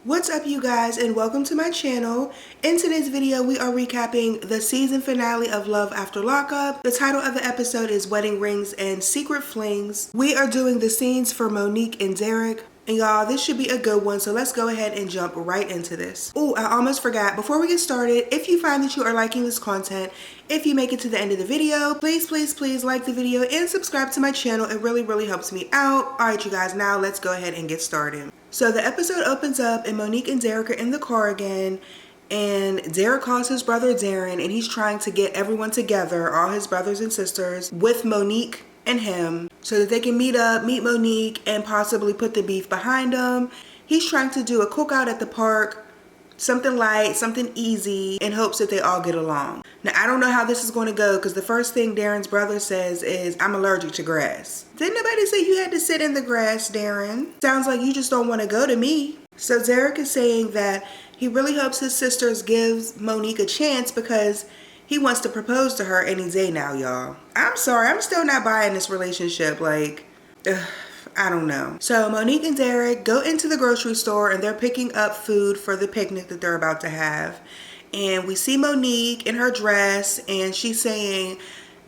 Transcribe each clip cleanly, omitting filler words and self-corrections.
What's up, you guys, and welcome to my channel. In today's video, we are recapping the season finale of Love After Lockup. The title of the episode is Wedding Rings and Secret Flings. We are doing the scenes for Monique and Derek. And y'all, this should be a good one, so let's go ahead and jump right into this. Oh, I almost forgot. Before we get started, if you find that you are liking this content, if you make it to the end of the video, please like the video and subscribe to my channel. It really helps me out. All right, you guys, now let's go ahead and get started. So the episode opens up and Monique and Derek are in the car again, and Derek calls his brother Darren, and he's trying to get everyone together, all his brothers and sisters, with Monique and him, so that they can meet Monique and possibly put the beef behind them. He's trying to do a cookout at the park, something light, something easy, in hopes that they all get along. Now, I don't know how this is going to go, because the first thing Darren's brother says is, "I'm allergic to grass." Didn't nobody say you had to sit in the grass, Darren? Sounds like you just don't want to go to me. So Derek is saying that he really hopes his sisters gives Monique a chance because he wants to propose to her any day now, y'all. I'm sorry, I'm still not buying this relationship. Like, I don't know. So Monique and Derek go into the grocery store and they're picking up food for the picnic that they're about to have. And we see Monique in her dress, and she's saying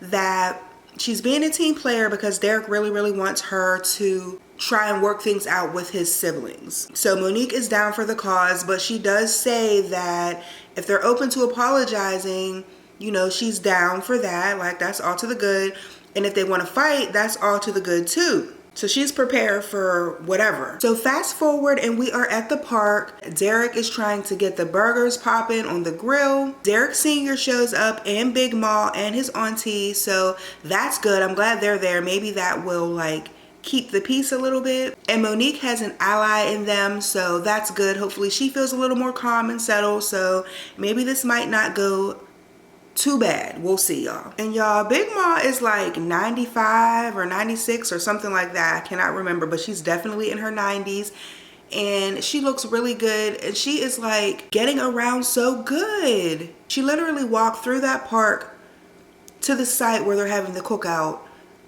that she's being a team player because Derek really wants her to try and work things out with his siblings. So Monique is down for the cause, but she does say that if they're open to apologizing, you know, she's down for that. Like, that's all to the good. And if they want to fight, that's all to the good too. So she's prepared for whatever. So fast forward and we are at the park. Derek is trying to get the burgers popping on the grill. Derek Sr. shows up, and Big Ma and his auntie. So that's good. I'm glad they're there. Maybe that will like keep the peace a little bit. And Monique has an ally in them, so that's good. Hopefully she feels a little more calm and settled. So maybe this might not go too bad. We'll see, y'all. And y'all, Big Ma is like 95 or 96 or something like that. I cannot remember, but she's definitely in her 90s. And she looks really good. And she is like getting around so good. She literally walked through that park to the site where they're having the cookout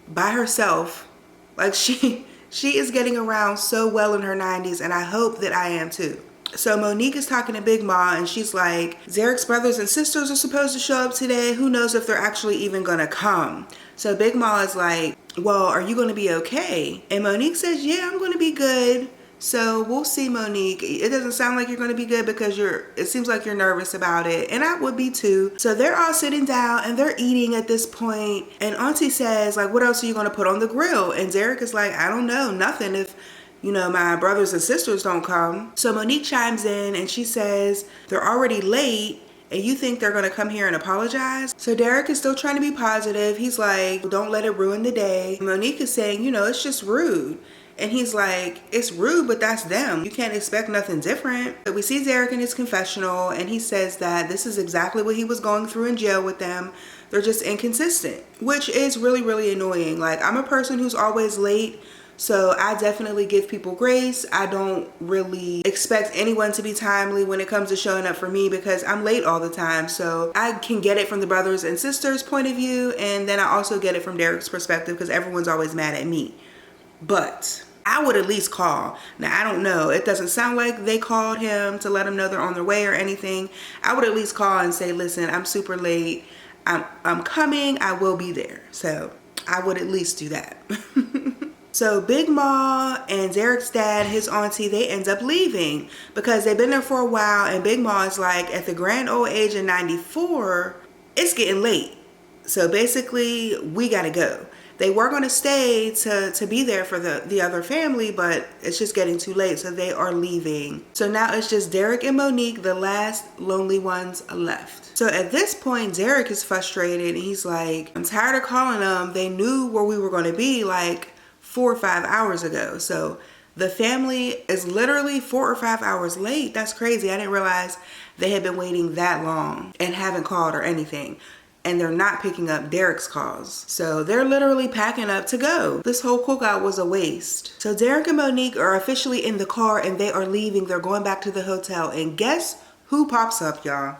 by herself. Like, she is getting around so well in her 90s, and I hope that I am too. So Monique is talking to Big Ma, and she's like, Derek's brothers and sisters are supposed to show up today. Who knows if they're actually even gonna come? So Big Ma is like, well, are you gonna be okay? And Monique says, yeah, I'm gonna be good. So we'll see, Monique. It doesn't sound like you're gonna be good because it seems like you're nervous about it. And I would be too. So they're all sitting down and they're eating at this point. And Auntie says, like, what else are you gonna put on the grill? And Derek is like, I don't know, nothing. If you know, my brothers and sisters don't come. So Monique chimes in and she says, they're already late and you think they're gonna come here and apologize? So Derek is still trying to be positive. He's like, don't let it ruin the day. Monique is saying, you know, it's just rude. And he's like, it's rude, but that's them. You can't expect nothing different. But we see Derek in his confessional, and he says that this is exactly what he was going through in jail with them. They're just inconsistent, which is really annoying. Like, I'm a person who's always late, so I definitely give people grace. I don't really expect anyone to be timely when it comes to showing up for me because I'm late all the time. So I can get it from the brothers and sisters' point of view, and then I also get it from Derek's perspective because everyone's always mad at me. But I would at least call. Now, I don't know. It doesn't sound like they called him to let him know they're on their way or anything. I would at least call and say, listen, I'm super late. I'm coming. I will be there. So I would at least do that. So Big Ma and Derek's dad, his auntie, they end up leaving because they've been there for a while. And Big Ma is like, at the grand old age of 94, it's getting late. So basically, we got to go. They were going to stay to be there for the other family, but it's just getting too late, so they are leaving. So now it's just Derek and Monique, the last lonely ones left. So at this point, Derek is frustrated. He's like, I'm tired of calling them. They knew where we were going to be like 4 or 5 hours ago. So the family is literally 4 or 5 hours late. That's crazy. I didn't realize they had been waiting that long and haven't called or anything. And they're not picking up Derek's calls. So they're literally packing up to go. This whole cookout was a waste. So Derek and Monique are officially in the car and they are leaving. They're going back to the hotel. And guess who pops up, y'all?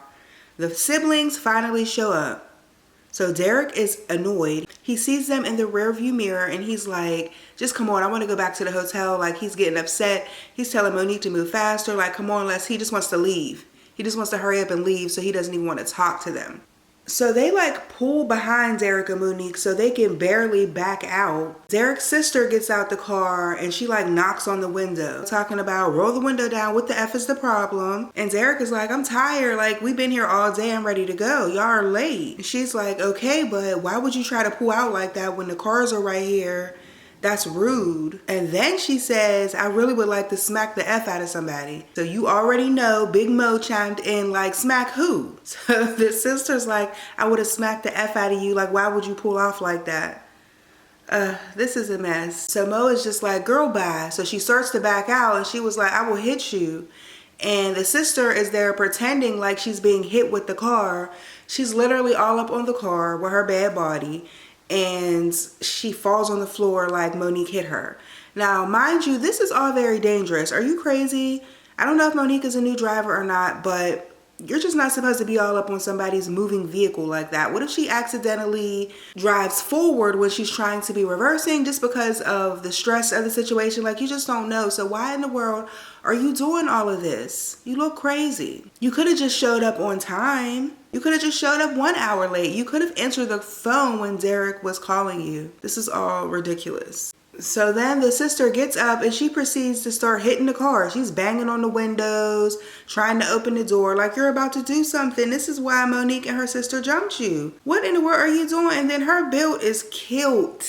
The siblings finally show up. So Derek is annoyed. He sees them in the rear view mirror and he's like, just come on, I want to go back to the hotel. Like, he's getting upset. He's telling Monique to move faster. Like, come on, he just wants to leave. He just wants to hurry up and leave, so he doesn't even want to talk to them. So they like pull behind Derek and Monique so they can barely back out. Derek's sister gets out the car and she like knocks on the window, talking about roll the window down, what the F is the problem? And Derek is like, I'm tired, like we've been here all day, I'm ready to go, y'all are late. And she's like, okay, but why would you try to pull out like that when the cars are right here? That's rude. And then she says, I really would like to smack the F out of somebody. So you already know Big Mo chimed in like, smack who? So the sister's like, I would have smacked the F out of you. Like, why would you pull off like that? This is a mess. So Mo is just like, girl, bye. So she starts to back out and she was like, I will hit you. And the sister is there pretending like she's being hit with the car. She's literally all up on the car with her bad body. And she falls on the floor like Monique hit her. Now, mind you, this is all very dangerous. Are you crazy? I don't know if Monique is a new driver or not, but you're just not supposed to be all up on somebody's moving vehicle like that. What if she accidentally drives forward when she's trying to be reversing just because of the stress of the situation? Like, you just don't know. So why in the world are you doing all of this? You look crazy. You could have just showed up on time. You could have just showed up 1 hour late. You could have answered the phone when Derek was calling you. This is all ridiculous. So then the sister gets up and she proceeds to start hitting the car. She's banging on the windows, trying to open the door like you're about to do something. This is why Monique and her sister jumped you. What in the world are you doing? And then her build is killed.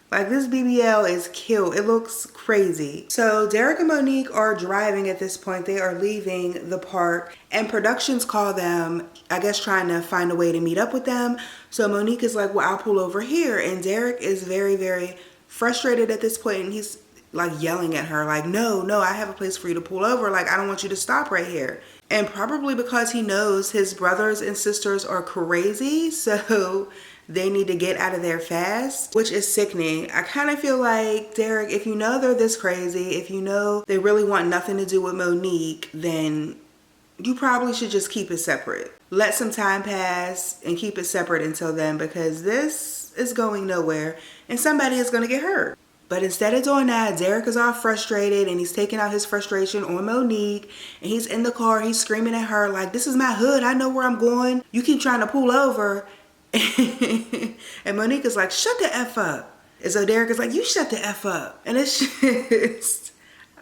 Like, this BBL is killed. It looks crazy. So Derek and Monique are driving at this point. They are leaving the park and productions call them, I guess, trying to find a way to meet up with them. So Monique is like, well, I'll pull over here. And Derek is very, very frustrated at this point and he's like yelling at her like, no, I have a place for you to pull over. Like, I don't want you to stop right here. And probably because he knows his brothers and sisters are crazy, so they need to get out of there fast, which is sickening. I kind of feel like, Derek, if you know they're this crazy, if you know they really want nothing to do with Monique, then you probably should just keep it separate. Let some time pass and keep it separate until then, because this is going nowhere and somebody is going to get hurt. But instead of doing that, Derek is all frustrated and he's taking out his frustration on Monique. And he's in the car, he's screaming at her like, this is my hood, I know where I'm going. You keep trying to pull over. And Monique is like, shut the F up. And so Derek is like, you shut the F up. And it's just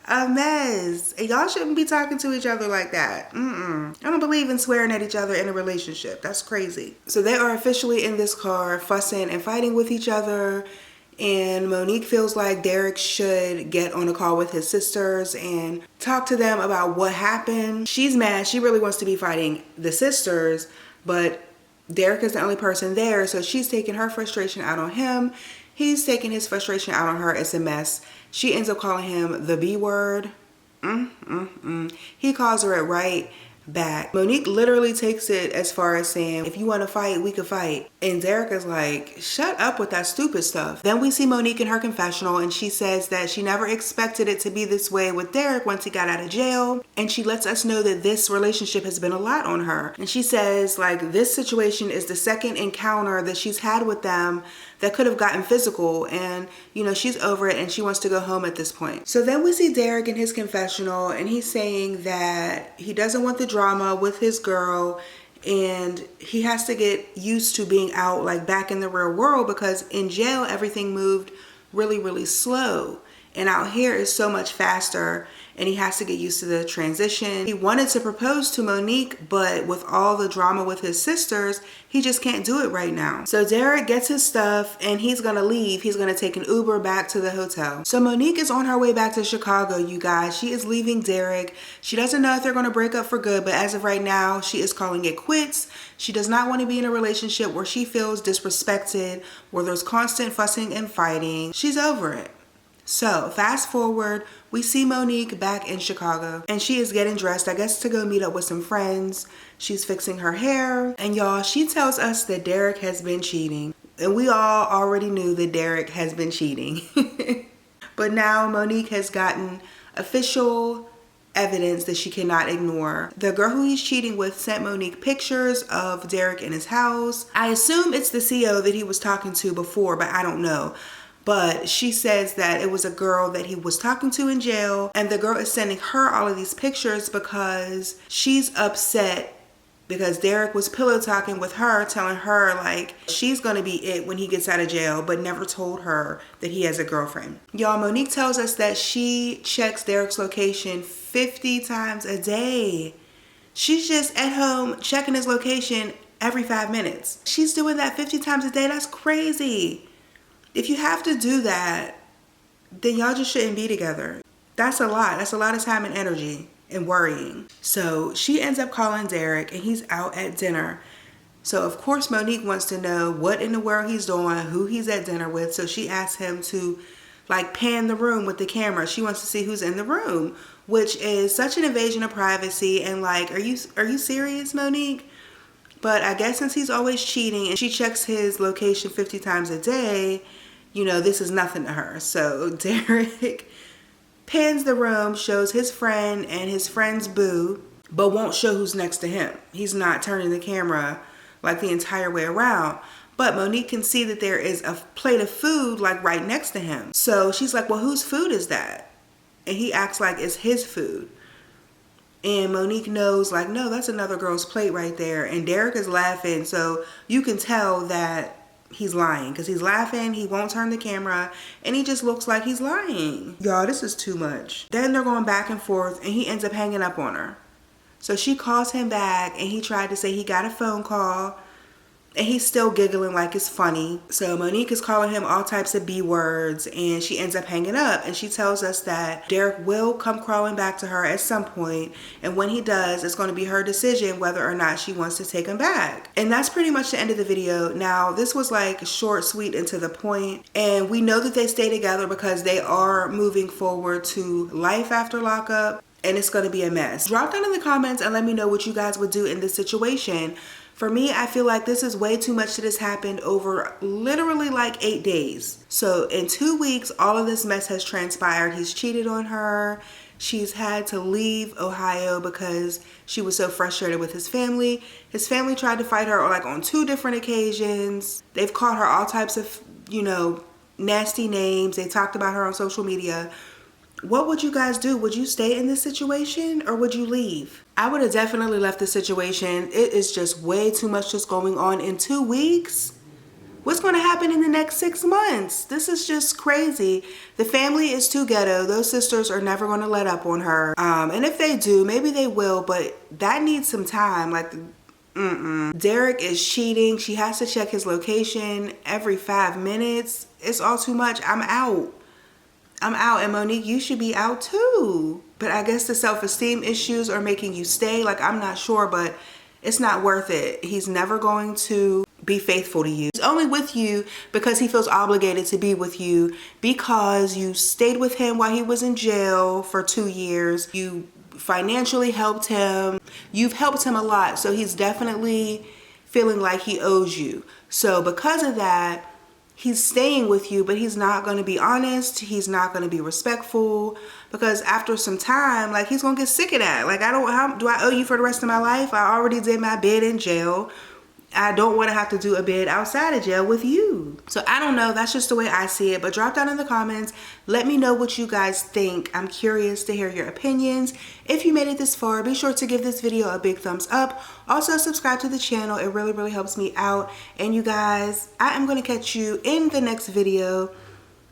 a mess. And y'all shouldn't be talking to each other like that. I don't believe in swearing at each other in a relationship. That's crazy. So they are officially in this car fussing and fighting with each other. And Monique feels like Derek should get on a call with his sisters and talk to them about what happened. She's mad. She really wants to be fighting the sisters, but Derek is the only person there, so she's taking her frustration out on him. He's taking his frustration out on her. It's a mess. She ends up calling him the B word. He calls her it right back. Monique literally takes it as far as saying, if you want to fight, we could fight. And Derek is like, shut up with that stupid stuff. Then we see Monique in her confessional and she says that she never expected it to be this way with Derek once he got out of jail. And she lets us know that this relationship has been a lot on her. And she says, like, this situation is the second encounter that she's had with them that could have gotten physical, and you know, she's over it and she wants to go home at this point. So then we see Derek in his confessional and he's saying that he doesn't want the drama with his girl and he has to get used to being out like back in the real world, because in jail everything moved really, really slow, and out here is so much faster, and he has to get used to the transition. He wanted to propose to Monique, but with all the drama with his sisters, he just can't do it right now. So Derek gets his stuff and he's gonna leave. He's gonna take an Uber back to the hotel. So Monique is on her way back to Chicago, you guys. She is leaving Derek. She doesn't know if they're gonna break up for good, but as of right now, she is calling it quits. She does not want to be in a relationship where she feels disrespected, where there's constant fussing and fighting. She's over it. So fast forward, we see Monique back in Chicago and she is getting dressed, I guess, to go meet up with some friends. She's fixing her hair, and y'all, she tells us that Derek has been cheating. And we all already knew that Derek has been cheating. But now Monique has gotten official evidence that she cannot ignore. The girl who he's cheating with sent Monique pictures of Derek in his house. I assume it's the CO that he was talking to before, but I don't know. But she says that it was a girl that he was talking to in jail, and the girl is sending her all of these pictures because she's upset because Derek was pillow talking with her, telling her like she's gonna be it when he gets out of jail, but never told her that he has a girlfriend. Y'all, Monique tells us that she checks Derek's location 50 times a day. She's just at home checking his location every 5 minutes. She's doing that 50 times a day. That's crazy. If you have to do that, then y'all just shouldn't be together. That's a lot. That's a lot of time and energy and worrying. So she ends up calling Derek, and he's out at dinner. So of course Monique wants to know what in the world he's doing, who he's at dinner with. So she asks him to like pan the room with the camera. She wants to see who's in the room, which is such an invasion of privacy. And like, are you serious, Monique? But I guess since he's always cheating and she checks his location 50 times a day, you know, this is nothing to her. So Derek pans the room, shows his friend and his friend's boo, but won't show who's next to him. He's not turning the camera like the entire way around. But Monique can see that there is a plate of food like right next to him. So she's like, well, whose food is that? And he acts like it's his food. And Monique knows like, no, that's another girl's plate right there. And Derek is laughing. So you can tell that he's lying because he's laughing. He won't turn the camera and he just looks like he's lying. Y'all, this is too much. Then they're going back and forth and he ends up hanging up on her. So she calls him back and he tried to say he got a phone call and he's still giggling like it's funny. So Monique is calling him all types of B words and she ends up hanging up, and she tells us that Derek will come crawling back to her at some point, and when he does, it's going to be her decision whether or not she wants to take him back. And that's pretty much the end of the video. Now this was like short, sweet, and to the point, and we know that they stay together because they are moving forward to life after lockup, and it's going to be a mess. Drop down in the comments and let me know what you guys would do in this situation. For me, I feel like this is way too much that has happened over literally like 8 days. So in 2 weeks, all of this mess has transpired. He's cheated on her. She's had to leave Ohio because she was so frustrated with his family. His family tried to fight her like on 2 different occasions. They've called her all types of, you know, nasty names. They talked about her on social media. What would you guys do? Would you stay in this situation or would you leave? I would have definitely left the situation. It is just way too much just going on in 2 weeks. What's going to happen in the next 6 months? This is just crazy. The family is too ghetto. Those sisters are never going to let up on her. And if they do, maybe they will, but that needs some time. Like, Derek is cheating. She has to check his location every 5 minutes. It's all too much. I'm out. And Monique, you should be out too. But I guess the self-esteem issues are making you stay. Like, I'm not sure, but it's not worth it. He's never going to be faithful to you. He's only with you because he feels obligated to be with you because you stayed with him while he was in jail for 2 years. You financially helped him. You've helped him a lot. So he's definitely feeling like he owes you. So because of that, he's staying with you, but he's not going to be honest. He's not going to be respectful because after some time, like, he's going to get sick of that. Like, how do I owe you for the rest of my life? I already did my bid in jail. I don't want to have to do a bid outside of jail with you. So I don't know. That's just the way I see it. But drop down in the comments. Let me know what you guys think. I'm curious to hear your opinions. If you made it this far, be sure to give this video a big thumbs up. Also, subscribe to the channel. It really, really helps me out. And you guys, I am going to catch you in the next video.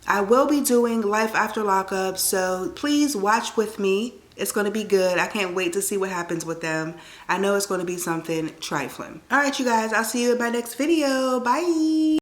I will be doing life after lockup. So please watch with me. It's going to be good. I can't wait to see what happens with them. I know it's going to be something trifling. All right, you guys, I'll see you in my next video. Bye.